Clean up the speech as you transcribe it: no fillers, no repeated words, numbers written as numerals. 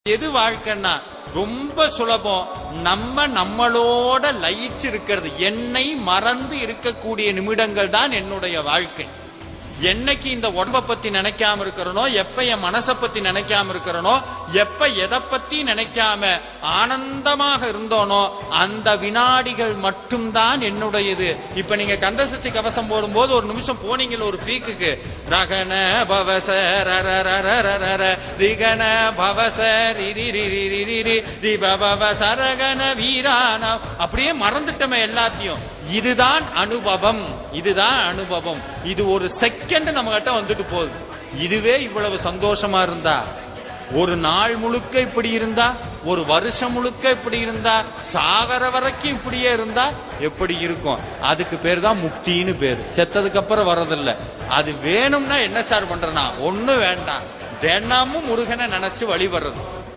எது வாழ்க்கைன்னா ரொம்ப சுலபம். நம்மளோட லயிச்சு இருக்கிறது, என்னை மறந்து இருக்கக்கூடிய நிமிடங்கள் தான் என்னுடைய வாழ்க்கை. என்னைக்கு இந்த உடம்ப பத்தி நினைக்காம இருக்கிறனோ, எப்ப என் மனசை பத்தி நினைக்காம இருக்கிறனோ, எப்ப எதை பத்தி நினைக்காம ஆனந்தமாக இருந்தோனோ, அந்த வினாடிகள் மட்டும்தான் என்னுடையது. இப்ப நீங்க கந்தசஷ்டி கவசம் போடும்போது ஒரு நிமிஷம் போனீங்கள ஒரு பீக்குக்கு, ரகன பவச ரிகன பவச சரகன வீரான, அப்படியே மறந்துட்டோமே எல்லாத்தையும். இதுதான் அனுபவம், இதுதான் அனுபவம். இது ஒரு செகண்ட் நம்ம கிட்ட வந்துட்டு போகுது. இதுவே இவ்வளவு சந்தோஷமா இருந்தா, ஒரு நாள் முழுக்க இப்படி இருந்தா, ஒரு வருஷம் முழுக்க இப்படி இருந்தா, சாகர வரைக்கும் இப்படியே இருந்தா எப்படி இருக்கும்? அதுக்கு பேர் தான் முக்தின்னு பேரு. செத்ததுக்கு அப்புறம் வர்றதில்ல. அது வேணும்னா என்ன சார் பண்றனா? ஒண்ணு வேண்டாம், தினமும் முருகனை நினைச்சு வழிபடுறது.